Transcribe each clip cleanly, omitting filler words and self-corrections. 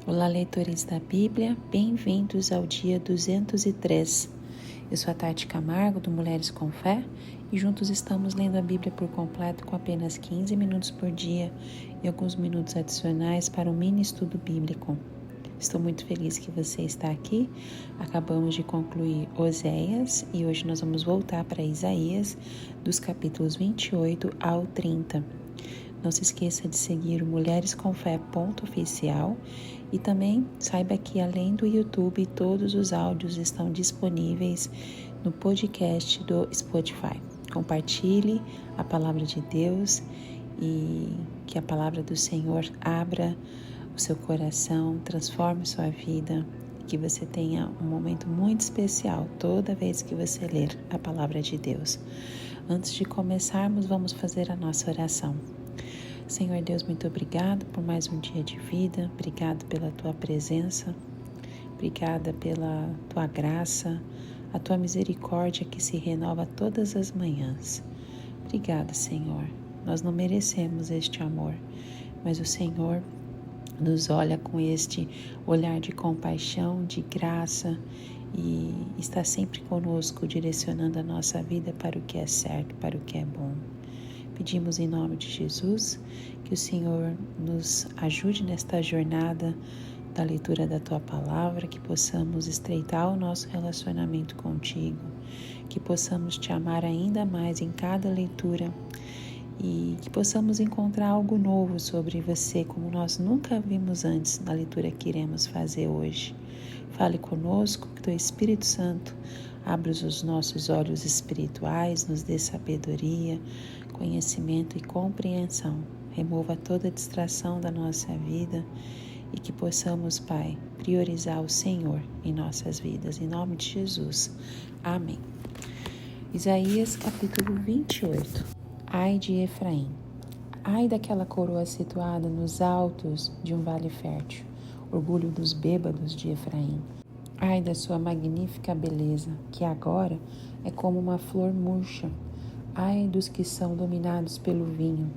Olá, leitores da Bíblia, bem-vindos ao dia 203. Eu sou a Tati Camargo, do Mulheres com Fé, e juntos estamos lendo a Bíblia por completo com apenas 15 minutos por dia e alguns minutos adicionais para um mini estudo bíblico. Estou muito feliz que você está aqui. Acabamos de concluir Oséias e hoje nós vamos voltar para Isaías, dos capítulos 28 ao 30. Não se esqueça de seguir o Mulheres com Fé .oficial e também saiba que além do YouTube, todos os áudios estão disponíveis no podcast do Spotify. Compartilhe a palavra de Deus e que a palavra do Senhor abra o seu coração, transforme sua vida, que você tenha um momento muito especial toda vez que você ler a palavra de Deus. Antes de começarmos, vamos fazer a nossa oração. Senhor Deus, muito obrigado por mais um dia de vida, obrigado pela Tua presença, obrigada pela Tua graça, a Tua misericórdia que se renova todas as manhãs. Obrigada, Senhor, nós não merecemos este amor, mas o Senhor nos olha com este olhar de compaixão, de graça e está sempre conosco, direcionando a nossa vida para o que é certo, para o que é bom. Pedimos em nome de Jesus que o Senhor nos ajude nesta jornada da leitura da Tua Palavra, que possamos estreitar o nosso relacionamento contigo, que possamos Te amar ainda mais em cada leitura e que possamos encontrar algo novo sobre Você, como nós nunca vimos antes na leitura que iremos fazer hoje. Fale conosco, que Teu Espírito Santo abra os nossos olhos espirituais, nos dê sabedoria, conhecimento e compreensão. Remova toda distração da nossa vida e que possamos, Pai, priorizar o Senhor em nossas vidas. Em nome de Jesus. Amém. Isaías capítulo 28. Ai de Efraim. Ai daquela coroa situada nos altos de um vale fértil, orgulho dos bêbados de Efraim. Ai da sua magnífica beleza, que agora é como uma flor murcha. Ai dos que são dominados pelo vinho.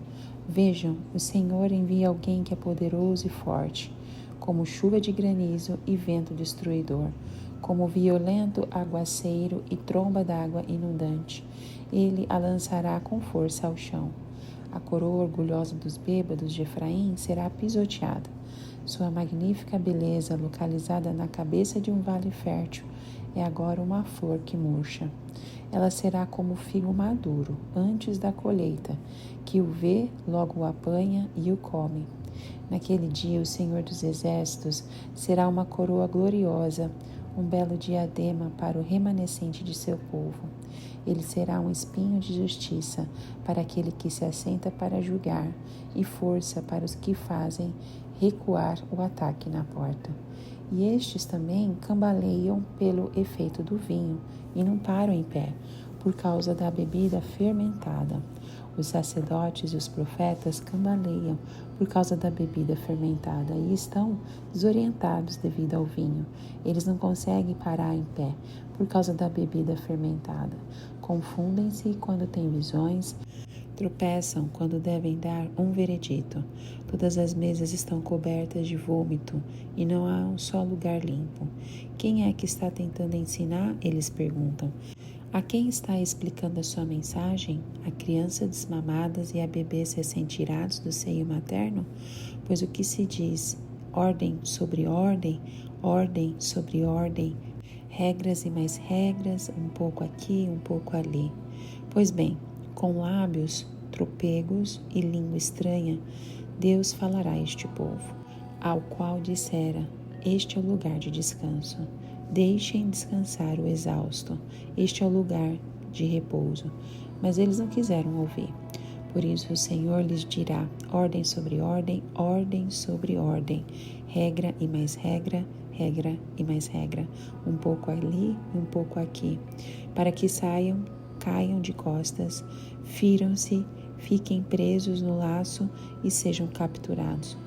Vejam, o Senhor envia alguém que é poderoso e forte, como chuva de granizo e vento destruidor, como violento aguaceiro e tromba d'água inundante. Ele a lançará com força ao chão. A coroa orgulhosa dos bêbados de Efraim será pisoteada. Sua magnífica beleza, localizada na cabeça de um vale fértil, é agora uma flor que murcha. Ela será como o figo maduro, antes da colheita, que o vê, logo o apanha e o come. Naquele dia, o Senhor dos Exércitos será uma coroa gloriosa, um belo diadema para o remanescente de seu povo. Ele será um espinho de justiça para aquele que se assenta para julgar e força para os que fazem recuar o ataque na porta. E estes também cambaleiam pelo efeito do vinho e não param em pé, por causa da bebida fermentada. Os sacerdotes e os profetas cambaleiam por causa da bebida fermentada e estão desorientados devido ao vinho. Eles não conseguem parar em pé por causa da bebida fermentada. Confundem-se quando têm visões, tropeçam quando devem dar um veredito. Todas as mesas estão cobertas de vômito e não há um só lugar limpo. Quem é que está tentando ensinar? Eles perguntam. A quem está explicando a sua mensagem? A crianças desmamadas e a bebês recém-tirados do seio materno? Pois o que se diz? Ordem sobre ordem, ordem sobre ordem, regras e mais regras, um pouco aqui, um pouco ali. Pois bem, com lábios tropegos e língua estranha, Deus falará a este povo, ao qual dissera: este é o lugar de descanso. Deixem descansar o exausto, este é o lugar de repouso. Mas eles não quiseram ouvir. Por isso o Senhor lhes dirá: ordem sobre ordem, ordem sobre ordem, regra e mais regra, regra e mais regra, um pouco ali e um pouco aqui, para que saiam, caiam de costas, firam-se, fiquem presos no laço e sejam capturados.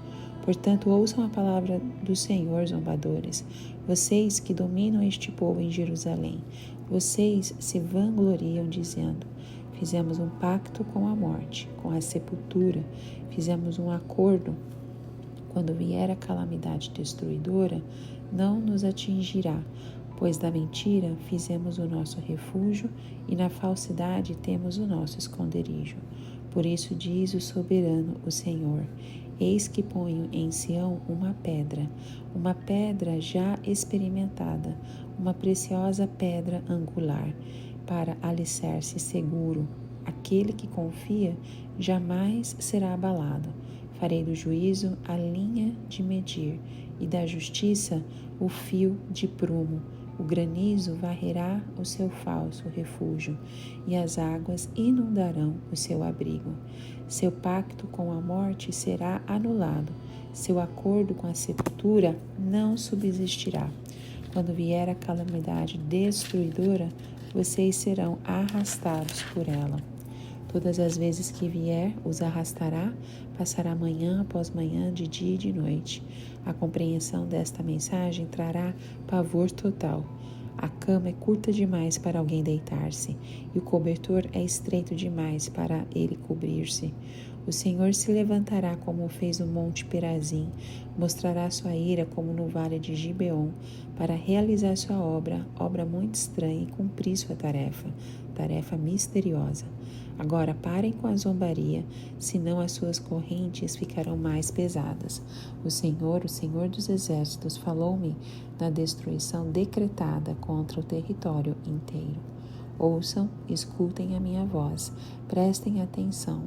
Portanto, ouçam a palavra do Senhor, zombadores, vocês que dominam este povo em Jerusalém. Vocês se vangloriam dizendo: fizemos um pacto com a morte, com a sepultura, fizemos um acordo Quando vier a calamidade destruidora, não nos atingirá, pois da mentira fizemos o nosso refúgio e na falsidade temos o nosso esconderijo. Por isso diz o soberano, o Senhor: eis que ponho em Sião uma pedra já experimentada, uma preciosa pedra angular, para alicerce seguro. Aquele que confia jamais será abalado. Farei do juízo a linha de medir e da justiça o fio de prumo. O granizo varrerá o seu falso refúgio e as águas inundarão o seu abrigo. Seu pacto com a morte será anulado. Seu acordo com a sepultura não subsistirá. Quando vier a calamidade destruidora, vocês serão arrastados por ela. Todas as vezes que vier, os arrastará, passará manhã após manhã, de dia e de noite. A compreensão desta mensagem trará pavor total. A cama é curta demais para alguém deitar-se, e o cobertor é estreito demais para ele cobrir-se. O Senhor se levantará como fez no monte Perazim, mostrará sua ira como no vale de Gibeon, para realizar sua obra muito estranha e cumprir sua tarefa misteriosa. Agora parem com a zombaria, senão as suas correntes ficarão mais pesadas. O Senhor dos Exércitos, falou-me na destruição decretada contra o território inteiro. Ouçam, escutem a minha voz, prestem atenção.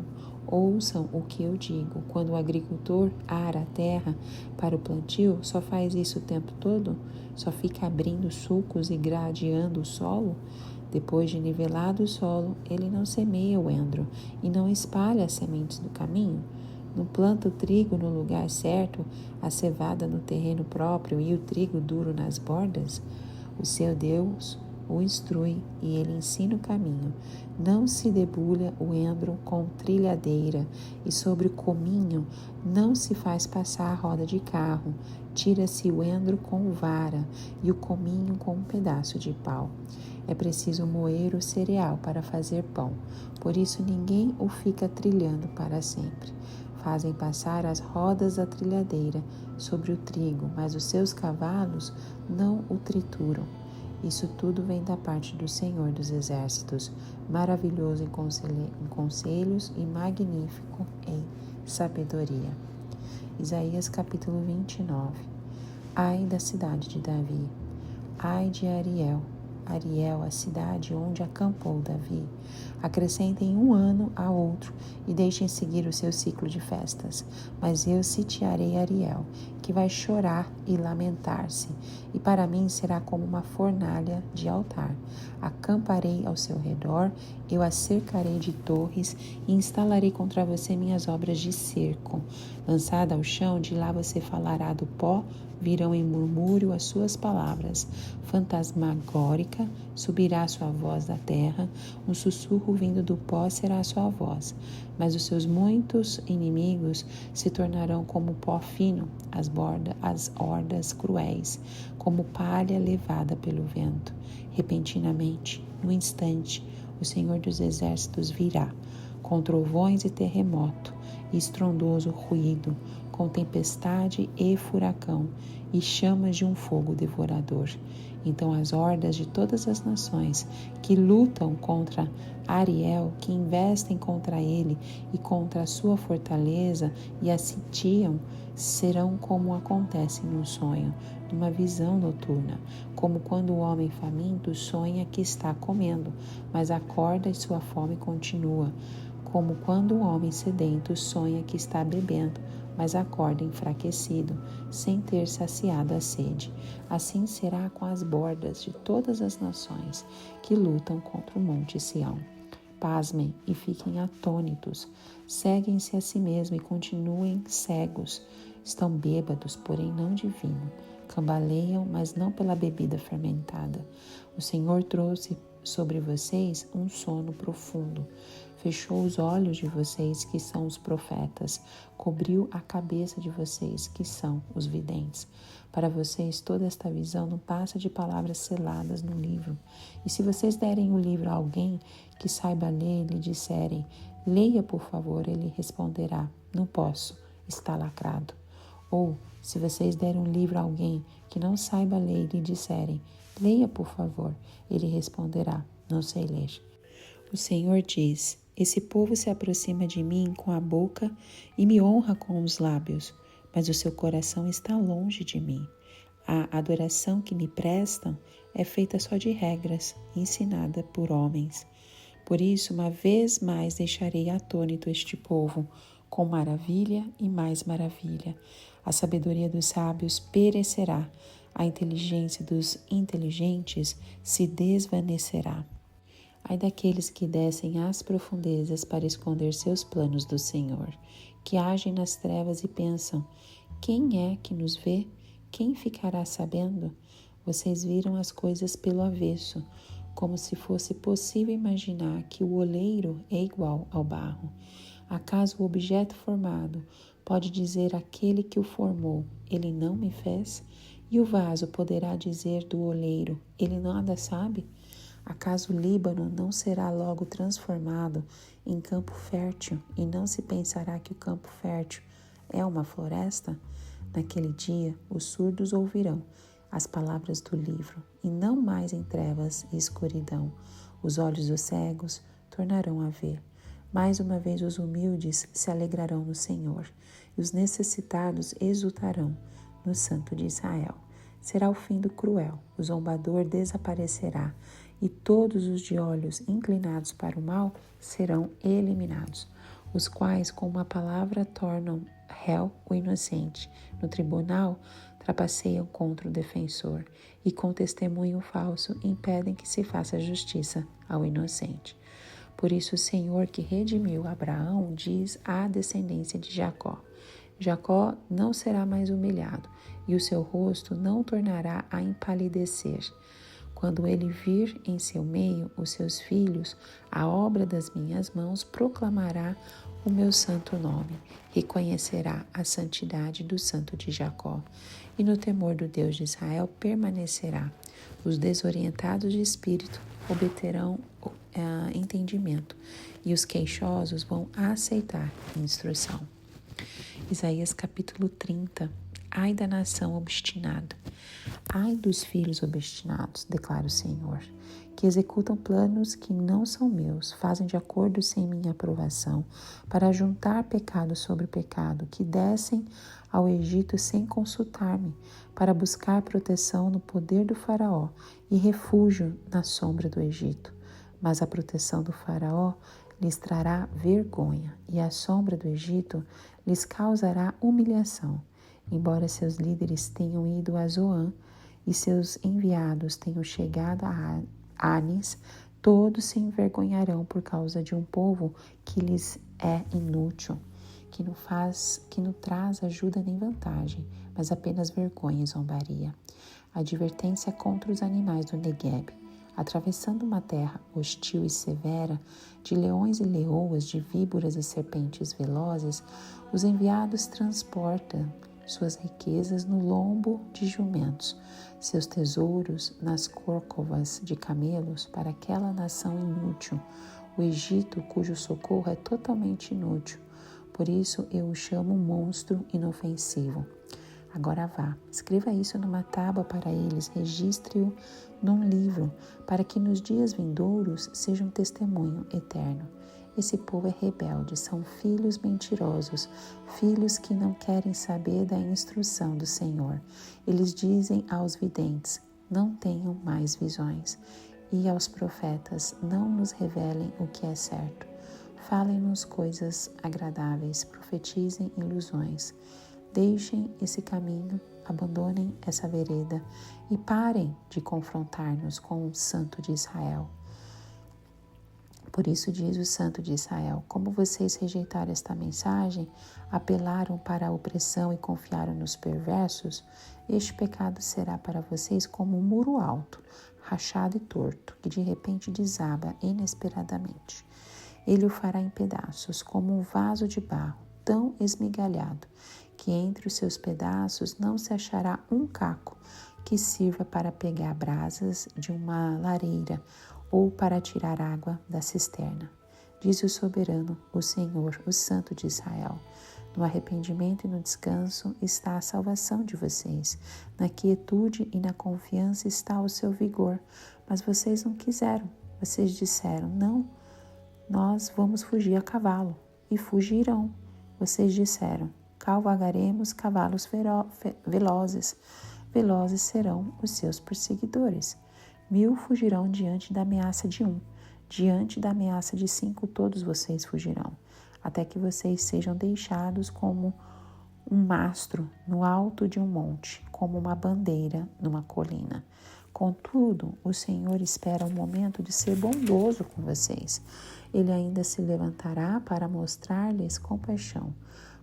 Ouçam o que eu digo. Quando o agricultor ara a terra para o plantio, só faz isso o tempo todo? Só fica abrindo sulcos e gradeando o solo? Depois de nivelado o solo, ele não semeia o endro e não espalha as sementes do caminho? Não planta o trigo no lugar certo, a cevada no terreno próprio e o trigo duro nas bordas? O seu Deus o instrui e ele ensina o caminho. Não se debulha o endro com trilhadeira e sobre o cominho não se faz passar a roda de carro. Tira-se o endro com vara e o cominho com um pedaço de pau. É preciso moer o cereal para fazer pão, por isso ninguém o fica trilhando para sempre. Fazem passar as rodas da trilhadeira sobre o trigo, mas os seus cavalos não o trituram. Isso tudo vem da parte do Senhor dos Exércitos, maravilhoso em conselhos e magnífico em sabedoria. Isaías capítulo 29. Ai da cidade de Davi, ai de Ariel, a cidade onde acampou Davi. Acrescentem um ano a outro e deixem seguir o seu ciclo de festas. Mas eu sitiarei Ariel, que vai chorar e lamentar-se, e para mim será como uma fornalha de altar. Acamparei ao seu redor, eu a cercarei de torres e instalarei contra você minhas obras de cerco. Lançada ao chão, de lá você falará do pó, virão em murmúrio as suas palavras. Fantasmagórica subirá a sua voz da terra, um sussurro vindo do pó será a sua voz. Mas os seus muitos inimigos se tornarão como pó fino, as hordas cruéis, como palha levada pelo vento. Repentinamente, no instante, o Senhor dos Exércitos virá, com trovões e terremoto, e estrondoso ruído, com tempestade e furacão, e chamas de um fogo devorador. Então as hordas de todas as nações que lutam contra Ariel, que investem contra ele e contra a sua fortaleza e a sitiam, serão como acontece num sonho, numa visão noturna, como quando o homem faminto sonha que está comendo, mas acorda e sua fome continua, como quando o homem sedento sonha que está bebendo, mas acorda enfraquecido, sem ter saciado a sede. Assim será com as bordas de todas as nações que lutam contra o monte Sião. Pasmem e fiquem atônitos, seguem-se a si mesmos e continuem cegos. Estão bêbados, porém não de vinho. Cambaleiam, mas não pela bebida fermentada. O Senhor trouxe sobre vocês um sono profundo. Fechou os olhos de vocês, que são os profetas. Cobriu a cabeça de vocês, que são os videntes. Para vocês, toda esta visão não passa de palavras seladas no livro. E se vocês derem o livro a alguém que saiba ler e lhe disserem, leia por favor, ele responderá, não posso, está lacrado. Ou, se vocês derem um livro a alguém que não saiba ler e lhe disserem, leia, por favor, ele responderá, não sei ler. O Senhor diz, esse povo se aproxima de mim com a boca e me honra com os lábios, mas o seu coração está longe de mim. A adoração que me prestam é feita só de regras, ensinada por homens. Por isso, uma vez mais deixarei atônito este povo, com maravilha e mais maravilha. A sabedoria dos sábios perecerá, a inteligência dos inteligentes se desvanecerá. Ai daqueles que descem às profundezas para esconder seus planos do Senhor, que agem nas trevas e pensam, quem é que nos vê? Quem ficará sabendo? Vocês viram as coisas pelo avesso, como se fosse possível imaginar que o oleiro é igual ao barro. Acaso o objeto formado pode dizer àquele que o formou, ele não me fez? E o vaso poderá dizer do oleiro, ele nada sabe? Acaso o Líbano não será logo transformado em campo fértil e não se pensará que o campo fértil é uma floresta? Naquele dia, os surdos ouvirão as palavras do livro, e não mais em trevas e escuridão. Os olhos dos cegos tornarão a ver. Mais uma vez os humildes se alegrarão no Senhor, e os necessitados exultarão no Santo de Israel. Será o fim do cruel, o zombador desaparecerá, e todos os de olhos inclinados para o mal serão eliminados, os quais com uma palavra tornam réu o inocente. No tribunal trapaceiam contra o defensor e com testemunho falso impedem que se faça justiça ao inocente. Por isso o Senhor que redimiu Abraão diz à descendência de Jacó, Jacó não será mais humilhado e o seu rosto não tornará a empalidecer. Quando ele vir em seu meio os seus filhos, a obra das minhas mãos proclamará o meu santo nome, reconhecerá a santidade do Santo de Jacó, e no temor do Deus de Israel permanecerá. Os desorientados de espírito obterão entendimento, e os queixosos vão aceitar instrução. Isaías capítulo 30. Ai da nação obstinada. Ai dos filhos obstinados, declara o Senhor, que executam planos que não são meus, fazem de acordo sem minha aprovação, para juntar pecado sobre pecado, que descem ao Egito sem consultar-me, para buscar proteção no poder do faraó e refúgio na sombra do Egito. Mas a proteção do faraó lhes trará vergonha, e a sombra do Egito lhes causará humilhação. Embora seus líderes tenham ido a Zoan e seus enviados tenham chegado a Anis, todos se envergonharão por causa de um povo que lhes é inútil, que não traz ajuda nem vantagem, mas apenas vergonha e zombaria. Advertência contra os animais do Negueb. Atravessando uma terra hostil e severa, de leões e leoas, de víboras e serpentes velozes, os enviados transportam suas riquezas no lombo de jumentos, seus tesouros nas córcovas de camelos para aquela nação inútil, o Egito cujo socorro é totalmente inútil. Por isso eu o chamo monstro inofensivo. Agora vá, escreva isso numa tábua para eles, registre-o num livro, para que nos dias vindouros seja um testemunho eterno. Esse povo é rebelde, são filhos mentirosos, filhos que não querem saber da instrução do Senhor. Eles dizem aos videntes, não tenham mais visões, e aos profetas, não nos revelem o que é certo. Falem-nos coisas agradáveis, profetizem ilusões. Deixem esse caminho, abandonem essa vereda e parem de confrontar-nos com o Santo de Israel. Por isso diz o Santo de Israel, como vocês rejeitaram esta mensagem, apelaram para a opressão e confiaram nos perversos, este pecado será para vocês como um muro alto, rachado e torto, que de repente desaba inesperadamente. Ele o fará em pedaços, como um vaso de barro, tão esmigalhado, que entre os seus pedaços não se achará um caco que sirva para pegar brasas de uma lareira ou para tirar água da cisterna. Diz o soberano, o Senhor, o Santo de Israel. No arrependimento e no descanso está a salvação de vocês. Na quietude e na confiança está o seu vigor. Mas vocês não quiseram. Vocês disseram, não, nós vamos fugir a cavalo. E fugirão. Vocês disseram, cavalgaremos cavalos velozes. Velozes serão os seus perseguidores. 1000 fugirão diante da ameaça de 1. Diante da ameaça de 5, todos vocês fugirão, até que vocês sejam deixados como um mastro no alto de um monte, como uma bandeira numa colina. Contudo, o Senhor espera um momento de ser bondoso com vocês. Ele ainda se levantará para mostrar-lhes compaixão,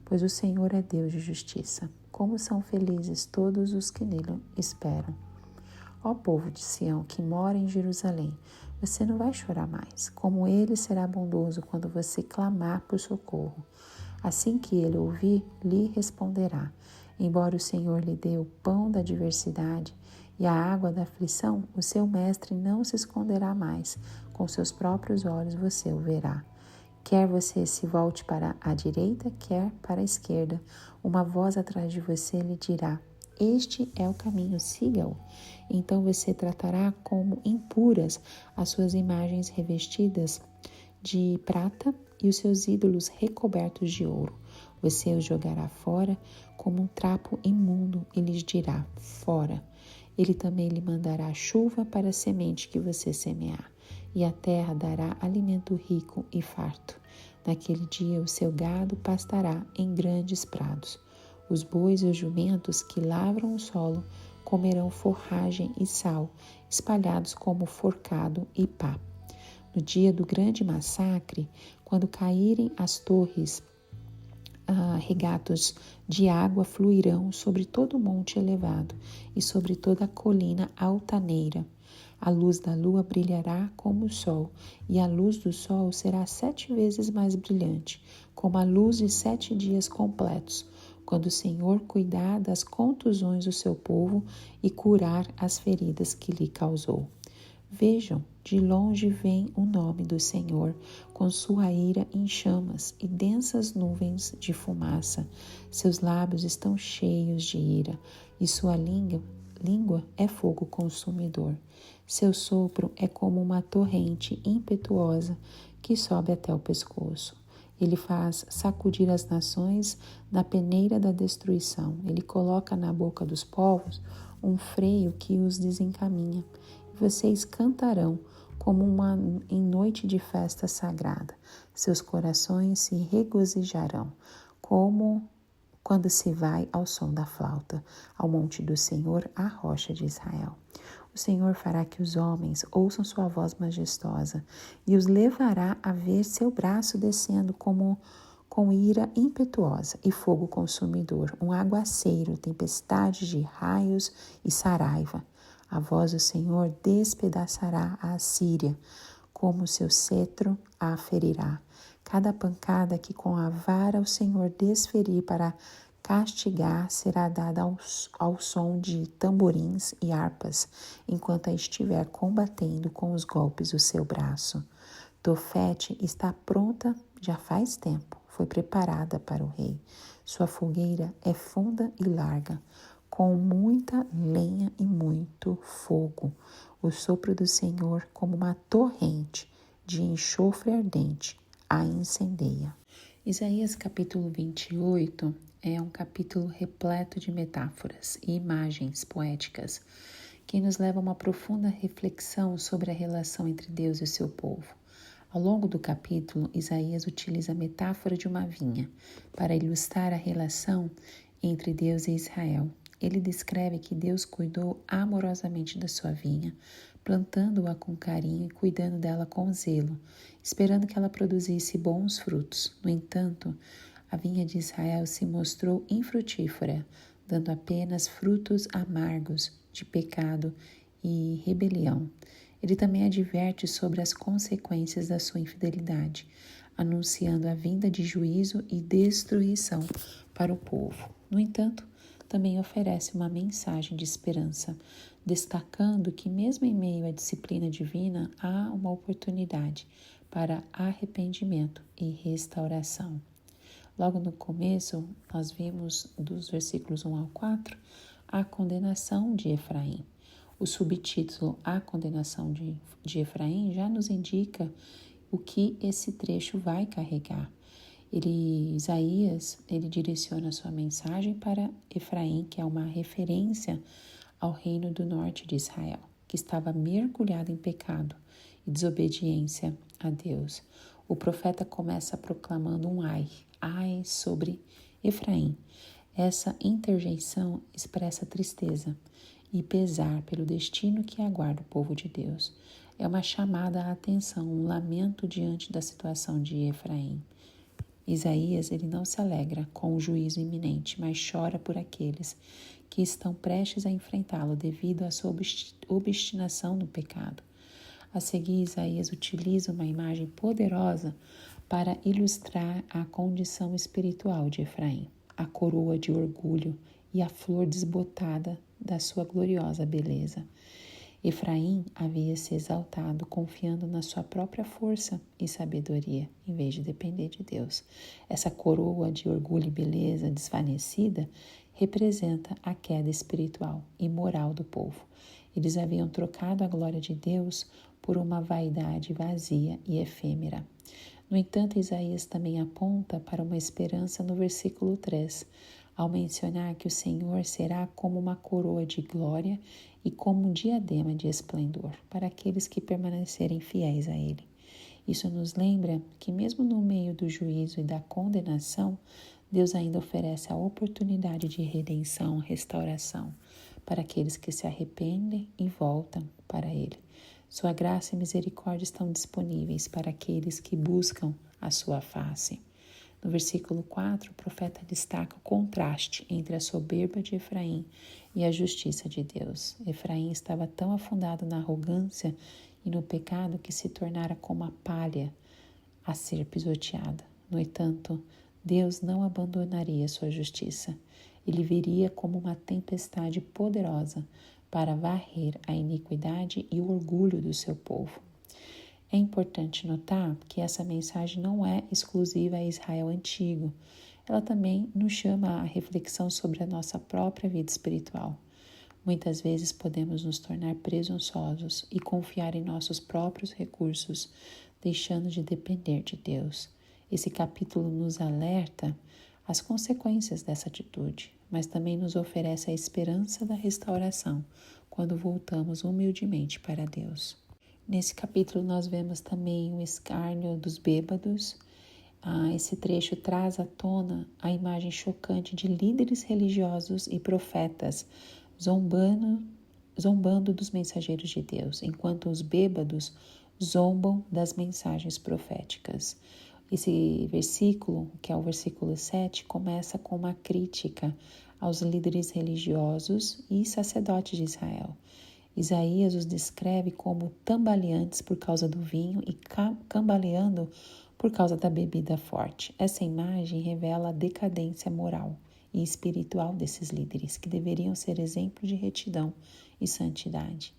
pois o Senhor é Deus de justiça. Como são felizes todos os que nele esperam. Ó povo de Sião que mora em Jerusalém, você não vai chorar mais, como ele será bondoso quando você clamar por socorro. Assim que ele ouvir, lhe responderá. Embora o Senhor lhe dê o pão da adversidade e a água da aflição, o seu mestre não se esconderá mais. Com seus próprios olhos você o verá. Quer você se volte para a direita, quer para a esquerda, uma voz atrás de você lhe dirá, este é o caminho, siga-o. Então você tratará como impuras as suas imagens revestidas de prata e os seus ídolos recobertos de ouro. Você os jogará fora como um trapo imundo e lhes dirá, fora. Ele também lhe mandará chuva para a semente que você semear, e a terra dará alimento rico e farto. Naquele dia o seu gado pastará em grandes prados. Os bois e os jumentos que lavram o solo comerão forragem e sal, espalhados como forcado e pá. No dia do grande massacre, quando caírem as torres, regatos de água fluirão sobre todo o monte elevado e sobre toda a colina altaneira. A luz da lua brilhará como o sol, e a luz do sol será 7 vezes mais brilhante, como a luz de 7 dias completos, quando o Senhor cuidar das contusões do seu povo e curar as feridas que lhe causou. Vejam, de longe vem o nome do Senhor, com sua ira em chamas e densas nuvens de fumaça. Seus lábios estão cheios de ira, e sua língua é fogo consumidor. Seu sopro é como uma torrente impetuosa que sobe até o pescoço. Ele faz sacudir as nações na peneira da destruição. Ele coloca na boca dos povos um freio que os desencaminha. Vocês cantarão como em noite de festa sagrada. Seus corações se regozijarão, como quando se vai ao som da flauta, ao monte do Senhor, a rocha de Israel. O Senhor fará que os homens ouçam sua voz majestosa e os levará a ver seu braço descendo com ira impetuosa e fogo consumidor, um aguaceiro, tempestade de raios e saraiva. A voz do Senhor despedaçará a Assíria, como seu cetro a ferirá. Cada pancada que com a vara o Senhor desferir para castigar será dada ao som de tamborins e harpas, enquanto a estiver combatendo com os golpes do seu braço. Tofete está pronta já faz tempo, foi preparada para o rei. Sua fogueira é funda e larga, com muita lenha e muito fogo. O sopro do Senhor, como uma torrente de enxofre ardente, a incendeia. Isaías capítulo 28 é um capítulo repleto de metáforas e imagens poéticas que nos levam a uma profunda reflexão sobre a relação entre Deus e o seu povo. Ao longo do capítulo, Isaías utiliza a metáfora de uma vinha para ilustrar a relação entre Deus e Israel. Ele descreve que Deus cuidou amorosamente da sua vinha, plantando-a com carinho e cuidando dela com zelo, esperando que ela produzisse bons frutos. No entanto, a vinha de Israel se mostrou infrutífera, dando apenas frutos amargos de pecado e rebelião. Ele também adverte sobre as consequências da sua infidelidade, anunciando a vinda de juízo e destruição para o povo. No entanto, também oferece uma mensagem de esperança, destacando que mesmo em meio à disciplina divina, há uma oportunidade para arrependimento e restauração. Logo no começo, nós vimos dos versículos 1 ao 4 a condenação de Efraim. O subtítulo A Condenação de Efraim já nos indica o que esse trecho vai carregar. Isaías direciona sua mensagem para Efraim, que é uma referência ao reino do norte de Israel, que estava mergulhado em pecado e desobediência a Deus. O profeta começa proclamando um ai sobre Efraim. Essa interjeição expressa tristeza e pesar pelo destino que aguarda o povo de Deus. É uma chamada à atenção, um lamento diante da situação de Efraim. Isaías, ele não se alegra com o juízo iminente, mas chora por aqueles que estão prestes a enfrentá-lo devido à sua obstinação no pecado. A seguir, Isaías utiliza uma imagem poderosa para ilustrar a condição espiritual de Efraim, a coroa de orgulho e a flor desbotada da sua gloriosa beleza. Efraim havia se exaltado confiando na sua própria força e sabedoria, em vez de depender de Deus. Essa coroa de orgulho e beleza desvanecida representa a queda espiritual e moral do povo. Eles haviam trocado a glória de Deus por uma vaidade vazia e efêmera. No entanto, Isaías também aponta para uma esperança no versículo 3, ao mencionar que o Senhor será como uma coroa de glória e como um diadema de esplendor para aqueles que permanecerem fiéis a Ele. Isso nos lembra que mesmo no meio do juízo e da condenação, Deus ainda oferece a oportunidade de redenção, restauração, para aqueles que se arrependem e voltam para Ele. Sua graça e misericórdia estão disponíveis para aqueles que buscam a sua face. No versículo 4, o profeta destaca o contraste entre a soberba de Efraim e a justiça de Deus. Efraim estava tão afundado na arrogância e no pecado que se tornara como a palha a ser pisoteada. No entanto, Deus não abandonaria sua justiça. Ele viria como uma tempestade poderosa para varrer a iniquidade e o orgulho do seu povo. É importante notar que essa mensagem não é exclusiva a Israel antigo. Ela também nos chama à reflexão sobre a nossa própria vida espiritual. Muitas vezes podemos nos tornar presunçosos e confiar em nossos próprios recursos, deixando de depender de Deus. Esse capítulo nos alerta às consequências dessa atitude, mas também nos oferece a esperança da restauração quando voltamos humildemente para Deus. Nesse capítulo nós vemos também o escárnio dos bêbados. Esse trecho traz à tona a imagem chocante de líderes religiosos e profetas zombando dos mensageiros de Deus, enquanto os bêbados zombam das mensagens proféticas. Esse versículo, que é o versículo 7, começa com uma crítica aos líderes religiosos e sacerdotes de Israel. Isaías os descreve como tambaleantes por causa do vinho e cambaleando por causa da bebida forte. Essa imagem revela a decadência moral e espiritual desses líderes, que deveriam ser exemplo de retidão e santidade.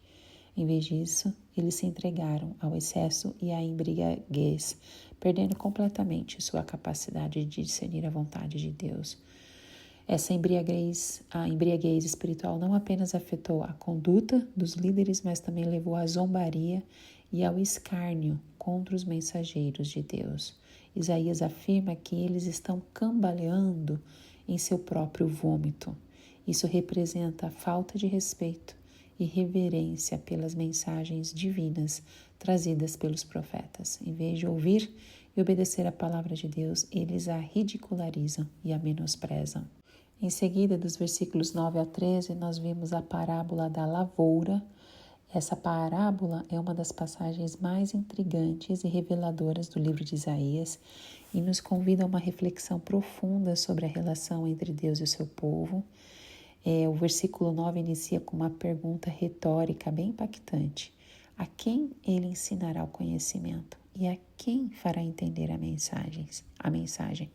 Em vez disso, eles se entregaram ao excesso e à embriaguez, perdendo completamente sua capacidade de discernir a vontade de Deus. Essa a embriaguez espiritual não apenas afetou a conduta dos líderes, mas também levou à zombaria e ao escárnio contra os mensageiros de Deus. Isaías afirma que eles estão cambaleando em seu próprio vômito. Isso representa a falta de respeito e reverência pelas mensagens divinas trazidas pelos profetas. Em vez de ouvir e obedecer a palavra de Deus, eles a ridicularizam e a menosprezam. Em seguida, dos versículos 9 a 13, nós vimos a parábola da lavoura. Essa parábola é uma das passagens mais intrigantes e reveladoras do livro de Isaías e nos convida a uma reflexão profunda sobre a relação entre Deus e o seu povo. O versículo 9 inicia com uma pergunta retórica bem impactante. A quem ele ensinará o conhecimento e a quem fará entender a mensagem?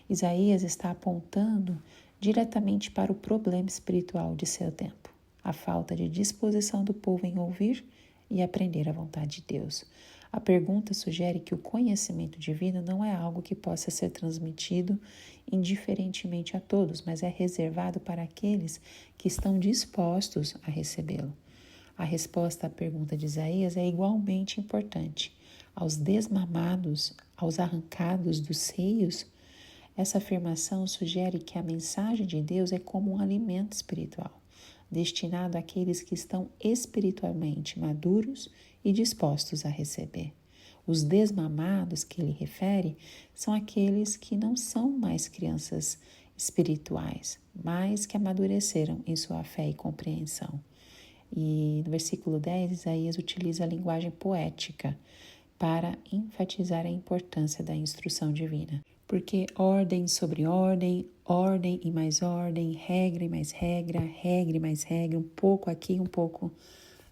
Isaías está apontando diretamente para o problema espiritual de seu tempo, a falta de disposição do povo em ouvir e aprender a vontade de Deus. A pergunta sugere que o conhecimento divino não é algo que possa ser transmitido indiferentemente a todos, mas é reservado para aqueles que estão dispostos a recebê-lo. A resposta à pergunta de Isaías é igualmente importante. Aos desmamados, aos arrancados dos seios, essa afirmação sugere que a mensagem de Deus é como um alimento espiritual, destinado àqueles que estão espiritualmente maduros e dispostos a receber. Os desmamados que ele refere são aqueles que não são mais crianças espirituais, mas que amadureceram em sua fé e compreensão. E no versículo 10, Isaías utiliza a linguagem poética para enfatizar a importância da instrução divina. Porque ordem sobre ordem, ordem e mais ordem, regra e mais regra, regra e mais regra, um pouco aqui, um pouco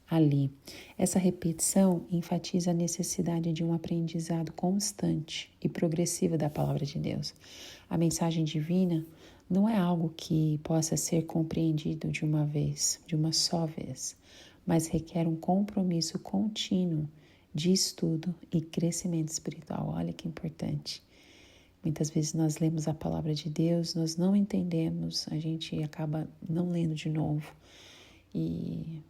ali. Essa repetição enfatiza a necessidade de um aprendizado constante e progressivo da palavra de Deus. A mensagem divina não é algo que possa ser compreendido de uma vez, de uma só vez, mas requer um compromisso contínuo de estudo e crescimento espiritual. Olha que importante. Muitas vezes nós lemos a palavra de Deus, nós não entendemos, a gente acaba não lendo de novo. E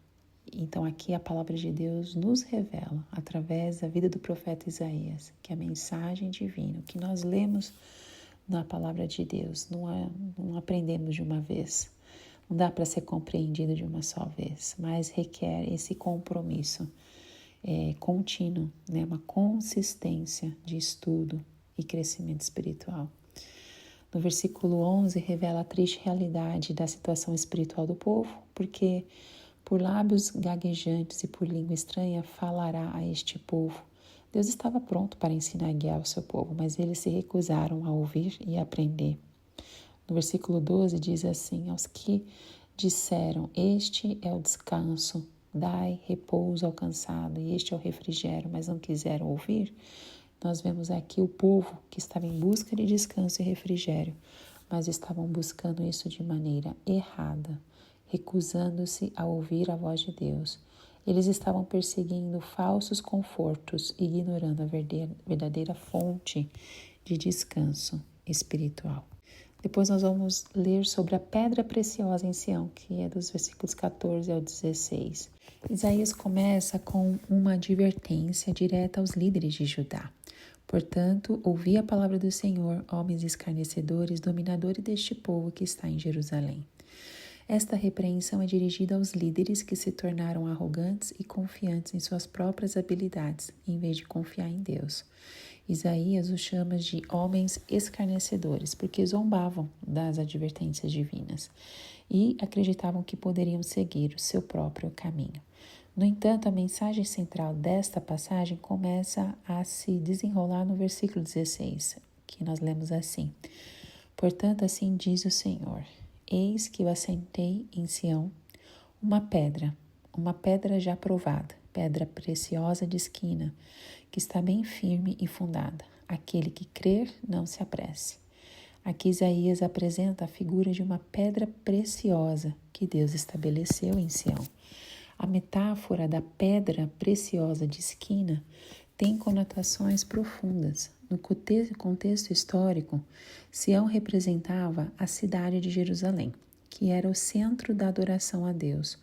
então aqui a palavra de Deus nos revela, através da vida do profeta Isaías, que a mensagem divina, o que nós lemos na palavra de Deus, não aprendemos de uma vez, não dá para ser compreendido de uma só vez, mas requer esse compromisso contínuo, né? Uma consistência de estudo e crescimento espiritual. No versículo 11, revela a triste realidade da situação espiritual do povo, porque por lábios gaguejantes e por língua estranha falará a este povo. Deus estava pronto para ensinar e guiar o seu povo, mas eles se recusaram a ouvir e a aprender. No versículo 12 diz assim: aos que disseram, este é o descanso, dai repouso ao cansado, e este é o refrigério, mas não quiseram ouvir. Nós vemos aqui o povo que estava em busca de descanso e refrigério, mas estavam buscando isso de maneira errada, recusando-se a ouvir a voz de Deus. Eles estavam perseguindo falsos confortos, ignorando a verdadeira fonte de descanso espiritual. Depois nós vamos ler sobre a pedra preciosa em Sião, que é dos versículos 14 ao 16. Isaías começa com uma advertência direta aos líderes de Judá. Portanto, ouvi a palavra do Senhor, homens escarnecedores, dominadores deste povo que está em Jerusalém. Esta repreensão é dirigida aos líderes que se tornaram arrogantes e confiantes em suas próprias habilidades, em vez de confiar em Deus. Isaías os chama de homens escarnecedores, porque zombavam das advertências divinas e acreditavam que poderiam seguir o seu próprio caminho. No entanto, a mensagem central desta passagem começa a se desenrolar no versículo 16, que nós lemos assim: portanto, assim diz o Senhor, eis que eu assentei em Sião uma pedra já provada, pedra preciosa de esquina, que está bem firme e fundada. Aquele que crer, não se apresse. Aqui Isaías apresenta a figura de uma pedra preciosa que Deus estabeleceu em Sião. A metáfora da pedra preciosa de esquina tem conotações profundas. No contexto histórico, Sião representava a cidade de Jerusalém, que era o centro da adoração a Deus.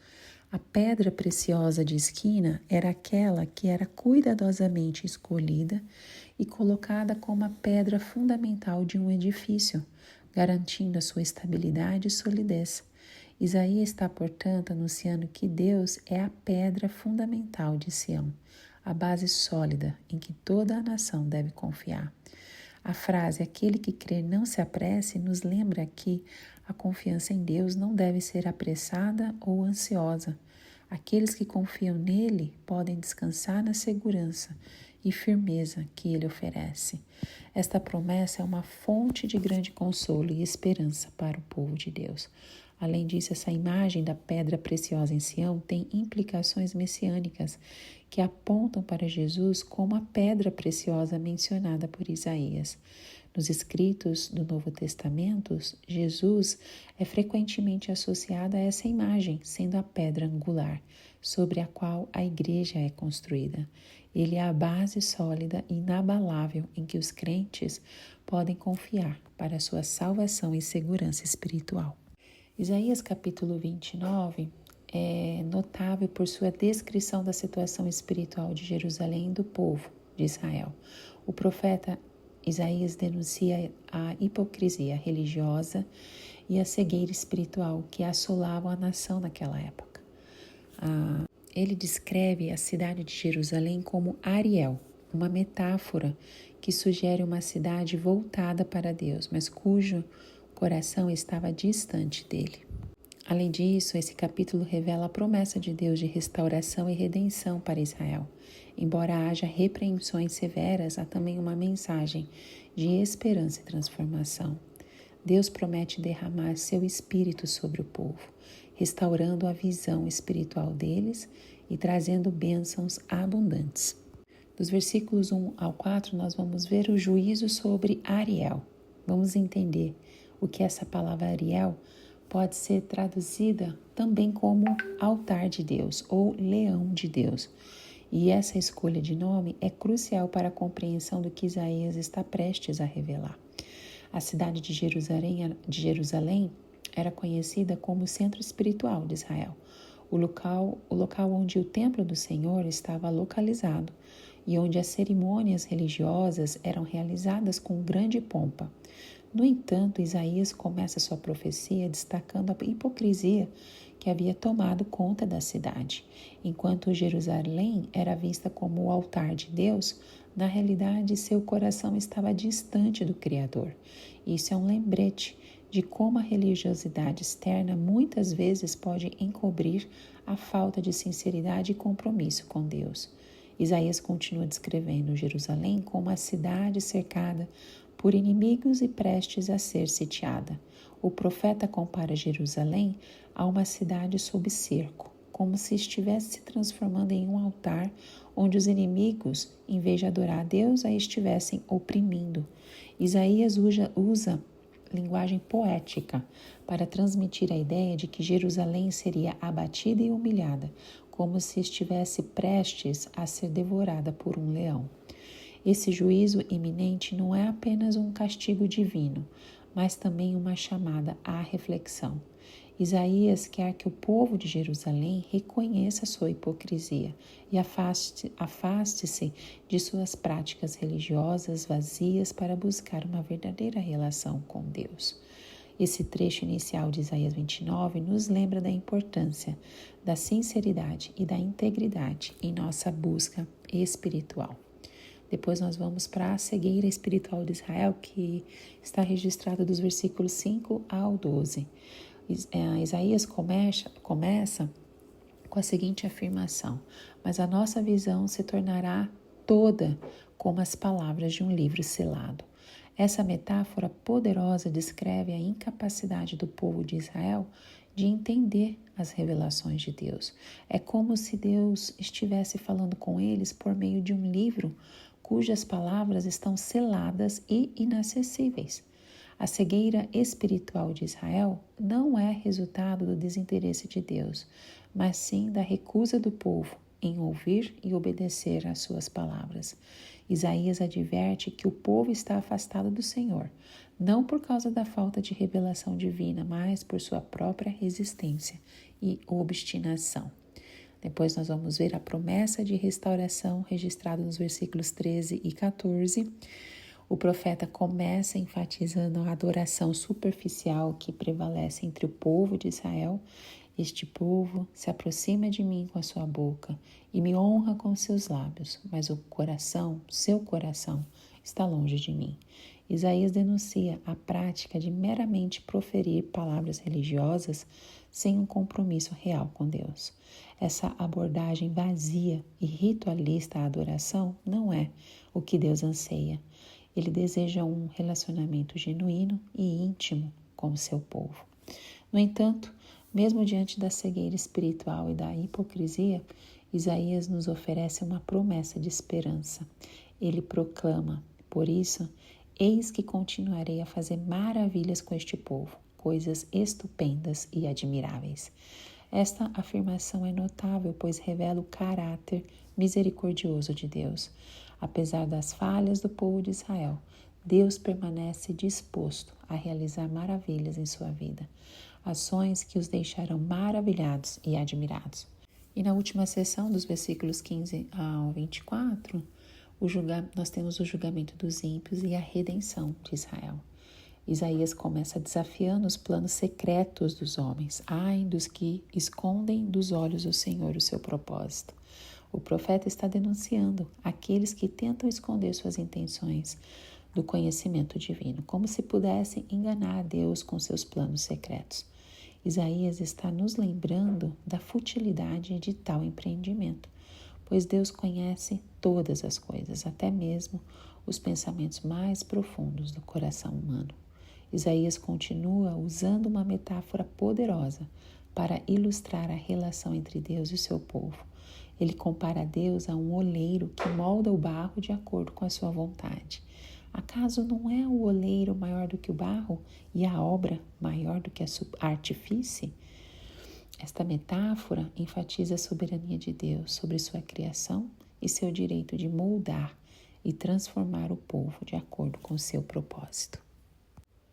A pedra preciosa de esquina era aquela que era cuidadosamente escolhida e colocada como a pedra fundamental de um edifício, garantindo a sua estabilidade e solidez. Isaías está, portanto, anunciando que Deus é a pedra fundamental de Sião, a base sólida em que toda a nação deve confiar. A frase aquele que crê não se apresse nos lembra que a confiança em Deus não deve ser apressada ou ansiosa. Aqueles que confiam nele podem descansar na segurança e firmeza que ele oferece. Esta promessa é uma fonte de grande consolo e esperança para o povo de Deus. Além disso, essa imagem da pedra preciosa em Sião tem implicações messiânicas que apontam para Jesus como a pedra preciosa mencionada por Isaías. Nos escritos do Novo Testamento, Jesus é frequentemente associado a essa imagem, sendo a pedra angular, sobre a qual a igreja é construída. Ele é a base sólida e inabalável em que os crentes podem confiar para a sua salvação e segurança espiritual. Isaías capítulo 29 é notável por sua descrição da situação espiritual de Jerusalém e do povo de Israel. O profeta Isaías denuncia a hipocrisia religiosa e a cegueira espiritual que assolavam a nação naquela época. Ele descreve a cidade de Jerusalém como Ariel, uma metáfora que sugere uma cidade voltada para Deus, mas cujo coração estava distante dele. Além disso, esse capítulo revela a promessa de Deus de restauração e redenção para Israel. Embora haja repreensões severas, há também uma mensagem de esperança e transformação. Deus promete derramar seu espírito sobre o povo, restaurando a visão espiritual deles e trazendo bênçãos abundantes. Dos versículos 1 ao 4, nós vamos ver o juízo sobre Ariel. Vamos entender o que essa palavra Ariel pode ser traduzida também como altar de Deus ou leão de Deus. E essa escolha de nome é crucial para a compreensão do que Isaías está prestes a revelar. A cidade de Jerusalém era conhecida como o centro espiritual de Israel, o local onde o templo do Senhor estava localizado e onde as cerimônias religiosas eram realizadas com grande pompa. No entanto, Isaías começa sua profecia destacando a hipocrisia que havia tomado conta da cidade. Enquanto Jerusalém era vista como o altar de Deus, na realidade seu coração estava distante do Criador. Isso é um lembrete de como a religiosidade externa muitas vezes pode encobrir a falta de sinceridade e compromisso com Deus. Isaías continua descrevendo Jerusalém como uma cidade cercada por inimigos e prestes a ser sitiada. O profeta compara Jerusalém a uma cidade sob cerco, como se estivesse se transformando em um altar onde os inimigos, em vez de adorar a Deus, a estivessem oprimindo. Isaías usa linguagem poética para transmitir a ideia de que Jerusalém seria abatida e humilhada, como se estivesse prestes a ser devorada por um leão. Esse juízo iminente não é apenas um castigo divino, mas também uma chamada à reflexão. Isaías quer que o povo de Jerusalém reconheça sua hipocrisia e afaste-se de suas práticas religiosas vazias para buscar uma verdadeira relação com Deus. Esse trecho inicial de Isaías 29 nos lembra da importância da sinceridade e da integridade em nossa busca espiritual. Depois nós vamos para a cegueira espiritual de Israel, que está registrada dos versículos 5 ao 12. Isaías começa com a seguinte afirmação: mas a nossa visão se tornará toda como as palavras de um livro selado. Essa metáfora poderosa descreve a incapacidade do povo de Israel de entender as revelações de Deus. É como se Deus estivesse falando com eles por meio de um livro cujas palavras estão seladas e inacessíveis. A cegueira espiritual de Israel não é resultado do desinteresse de Deus, mas sim da recusa do povo em ouvir e obedecer às suas palavras. Isaías adverte que o povo está afastado do Senhor, não por causa da falta de revelação divina, mas por sua própria resistência e obstinação. Depois nós vamos ver a promessa de restauração registrada nos versículos 13 e 14. O profeta começa enfatizando a adoração superficial que prevalece entre o povo de Israel. Este povo se aproxima de mim com a sua boca e me honra com seus lábios, mas o coração, seu coração, está longe de mim. Isaías denuncia a prática de meramente proferir palavras religiosas sem um compromisso real com Deus. Essa abordagem vazia e ritualista à adoração não é o que Deus anseia. Ele deseja um relacionamento genuíno e íntimo com o seu povo. No entanto, mesmo diante da cegueira espiritual e da hipocrisia, Isaías nos oferece uma promessa de esperança. Ele proclama: por isso, eis que continuarei a fazer maravilhas com este povo, coisas estupendas e admiráveis. Esta afirmação é notável, pois revela o caráter misericordioso de Deus. Apesar das falhas do povo de Israel, Deus permanece disposto a realizar maravilhas em sua vida, ações que os deixarão maravilhados e admirados. E na última sessão, dos versículos 15 ao 24, nós temos o julgamento dos ímpios e a redenção de Israel. Isaías começa desafiando os planos secretos dos homens. Ai dos que escondem dos olhos do Senhor o seu propósito. O profeta está denunciando aqueles que tentam esconder suas intenções do conhecimento divino, como se pudessem enganar a Deus com seus planos secretos. Isaías está nos lembrando da futilidade de tal empreendimento, pois Deus conhece todas as coisas, até mesmo os pensamentos mais profundos do coração humano. Isaías continua usando uma metáfora poderosa para ilustrar a relação entre Deus e o seu povo. Ele compara Deus a um oleiro que molda o barro de acordo com a sua vontade. Acaso não é o oleiro maior do que o barro e a obra maior do que a artifício? Esta metáfora enfatiza a soberania de Deus sobre sua criação e seu direito de moldar e transformar o povo de acordo com seu propósito.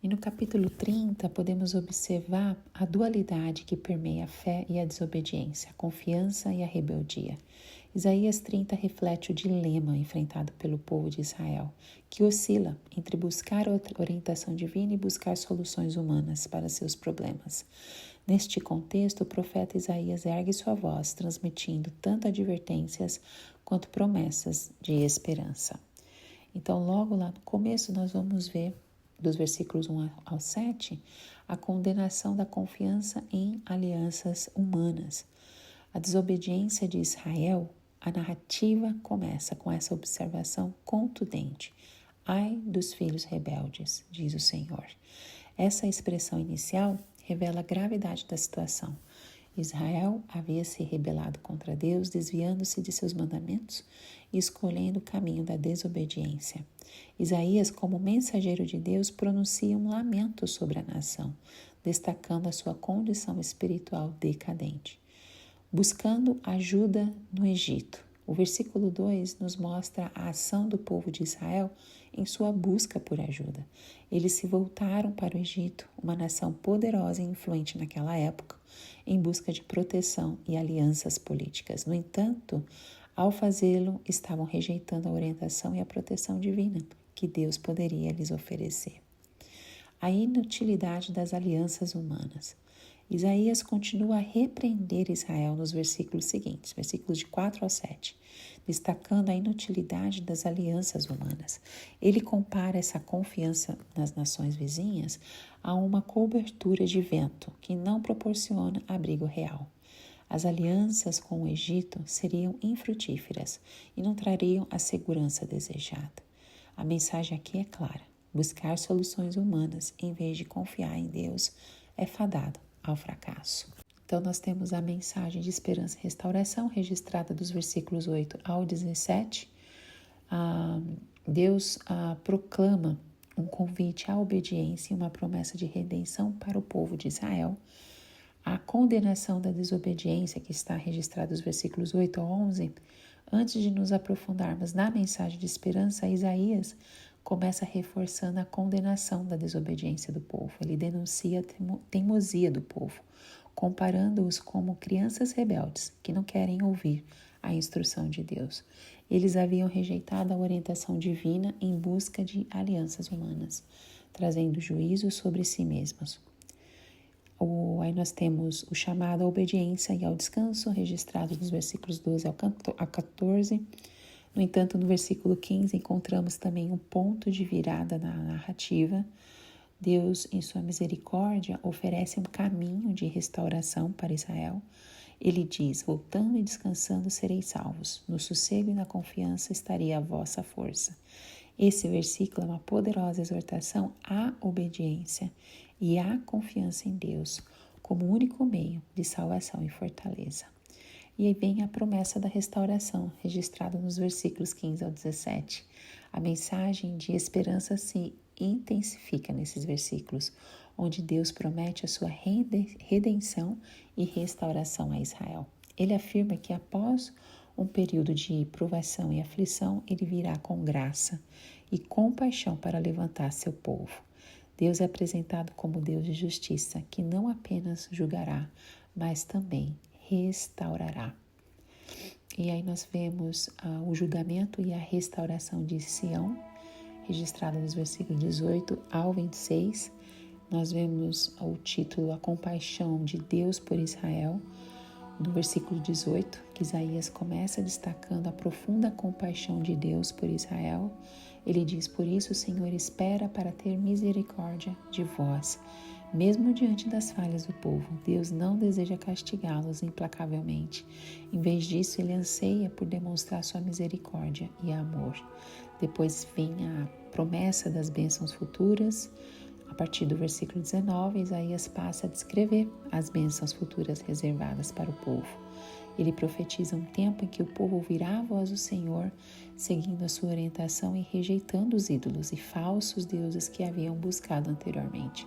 E no capítulo 30, podemos observar a dualidade que permeia a fé e a desobediência, a confiança e a rebeldia. Isaías 30 reflete o dilema enfrentado pelo povo de Israel, que oscila entre buscar orientação divina e buscar soluções humanas para seus problemas. Neste contexto, o profeta Isaías ergue sua voz, transmitindo tanto advertências quanto promessas de esperança. Então, logo lá no começo, nós vamos ver, dos versículos 1 ao 7, a condenação da confiança em alianças humanas. A desobediência de Israel, a narrativa começa com essa observação contundente. Ai dos filhos rebeldes, diz o Senhor. Essa expressão inicial revela a gravidade da situação. Israel havia se rebelado contra Deus, desviando-se de seus mandamentos e escolhendo o caminho da desobediência. Isaías, como mensageiro de Deus, pronuncia um lamento sobre a nação, destacando a sua condição espiritual decadente. Buscando ajuda no Egito. O versículo 2 nos mostra a ação do povo de Israel em sua busca por ajuda. Eles se voltaram para o Egito, uma nação poderosa e influente naquela época, em busca de proteção e alianças políticas. No entanto, ao fazê-lo, estavam rejeitando a orientação e a proteção divina que Deus poderia lhes oferecer. A inutilidade das alianças humanas. Isaías continua a repreender Israel nos versículos seguintes, versículos de 4 ao 7, destacando a inutilidade das alianças humanas. Ele compara essa confiança nas nações vizinhas a uma cobertura de vento que não proporciona abrigo real. As alianças com o Egito seriam infrutíferas e não trariam a segurança desejada. A mensagem aqui é clara: buscar soluções humanas em vez de confiar em Deus é fadado ao fracasso. Então nós temos a mensagem de esperança e restauração registrada dos versículos 8 ao 17. Deus proclama um convite à obediência e uma promessa de redenção para o povo de Israel. A condenação da desobediência, que está registrada nos versículos 8 ao 11, antes de nos aprofundarmos na mensagem de esperança, Isaías começa reforçando a condenação da desobediência do povo. Ele denuncia a teimosia do povo, comparando-os como crianças rebeldes que não querem ouvir a instrução de Deus. Eles haviam rejeitado a orientação divina em busca de alianças humanas, trazendo juízo sobre si mesmos. Aí nós temos o chamado à obediência e ao descanso, registrado nos versículos 12 a 14. No entanto, no versículo 15, encontramos também um ponto de virada na narrativa. Deus, em sua misericórdia, oferece um caminho de restauração para Israel. Ele diz: voltando e descansando sereis salvos, no sossego e na confiança estaria a vossa força. Esse versículo é uma poderosa exortação à obediência e à confiança em Deus, como único meio de salvação e fortaleza. E aí vem a promessa da restauração, registrada nos versículos 15 ao 17. A mensagem de esperança se intensifica nesses versículos, onde Deus promete a sua redenção e restauração a Israel. Ele afirma que após um período de provação e aflição, ele virá com graça e compaixão para levantar seu povo. Deus é apresentado como Deus de justiça, que não apenas julgará, mas também restaurará. E aí nós vemos o julgamento e a restauração de Sião, registrado nos versículos 18 ao 26. Nós vemos o título A Compaixão de Deus por Israel, no versículo 18, que Isaías começa destacando a profunda compaixão de Deus por Israel. Ele diz: por isso o Senhor espera para ter misericórdia de vós. Mesmo diante das falhas do povo, Deus não deseja castigá-los implacavelmente. Em vez disso, ele anseia por demonstrar sua misericórdia e amor. Depois vem a promessa das bênçãos futuras. A partir do versículo 19, Isaías passa a descrever as bênçãos futuras reservadas para o povo. Ele profetiza um tempo em que o povo ouvirá a voz do Senhor, seguindo a sua orientação e rejeitando os ídolos e falsos deuses que haviam buscado anteriormente.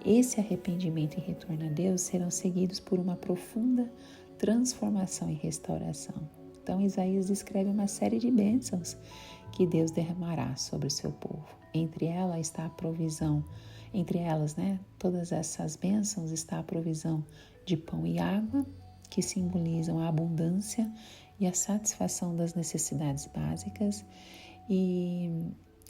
Esse arrependimento e retorno a Deus serão seguidos por uma profunda transformação e restauração. Então, Isaías descreve uma série de bênçãos que Deus derramará sobre o seu povo. Entre elas está a provisão, todas essas bênçãos está a provisão de pão e água, que simbolizam a abundância e a satisfação das necessidades básicas. E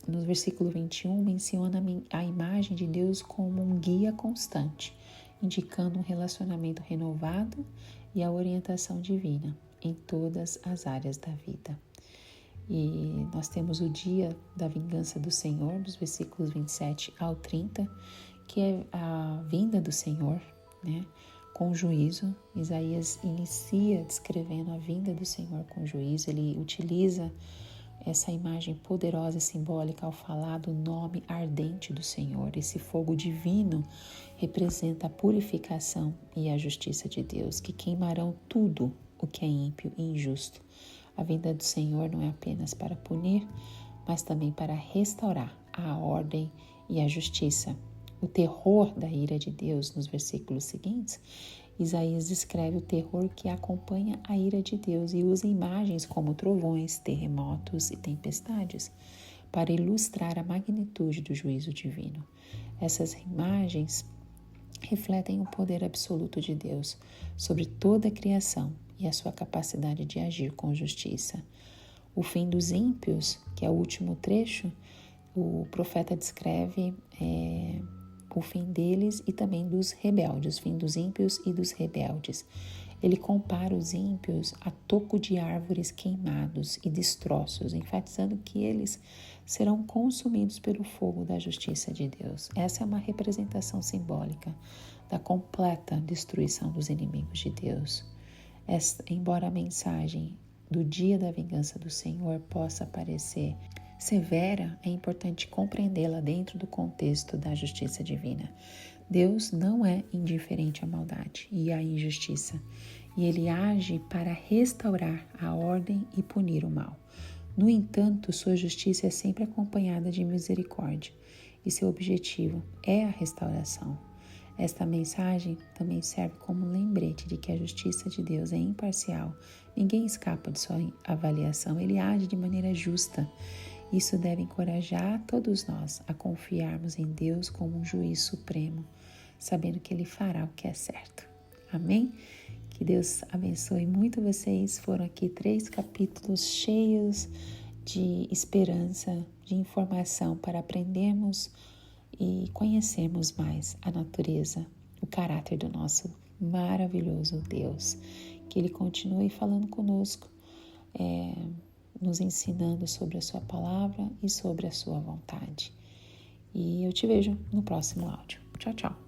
no versículo 21 menciona a imagem de Deus como um guia constante, indicando um relacionamento renovado e a orientação divina em todas as áreas da vida. E nós temos o dia da vingança do Senhor, dos versículos 27 ao 30, que é a vinda do Senhor, com juízo. Isaías inicia descrevendo a vinda do Senhor com juízo. Ele utiliza essa imagem poderosa e simbólica ao falar do nome ardente do Senhor. Esse fogo divino representa a purificação e a justiça de Deus, que queimarão tudo o que é ímpio e injusto. A vinda do Senhor não é apenas para punir, mas também para restaurar a ordem e a justiça. O terror da ira de Deus, nos versículos seguintes, Isaías descreve o terror que acompanha a ira de Deus e usa imagens como trovões, terremotos e tempestades para ilustrar a magnitude do juízo divino. Essas imagens refletem o poder absoluto de Deus sobre toda a criação e a sua capacidade de agir com justiça. O fim dos ímpios, que é o último trecho, o profeta descreve o fim deles e também dos rebeldes, o fim dos ímpios e dos rebeldes. Ele compara os ímpios a toco de árvores queimados e destroços, enfatizando que eles serão consumidos pelo fogo da justiça de Deus. Essa é uma representação simbólica da completa destruição dos inimigos de Deus. Embora a mensagem do dia da vingança do Senhor possa parecer severa, é importante compreendê-la dentro do contexto da justiça divina. Deus não é indiferente à maldade e à injustiça, e Ele age para restaurar a ordem e punir o mal. No entanto, sua justiça é sempre acompanhada de misericórdia, e seu objetivo é a restauração. Esta mensagem também serve como um lembrete de que a justiça de Deus é imparcial. Ninguém escapa de sua avaliação, Ele age de maneira justa. Isso deve encorajar todos nós a confiarmos em Deus como um juiz supremo, sabendo que Ele fará o que é certo. Amém? Que Deus abençoe muito vocês. Foram aqui 3 capítulos cheios de esperança, de informação para aprendermos e conhecermos mais a natureza, o caráter do nosso maravilhoso Deus. Que Ele continue falando conosco, nos ensinando sobre a sua palavra e sobre a sua vontade. E eu te vejo no próximo áudio. Tchau, tchau.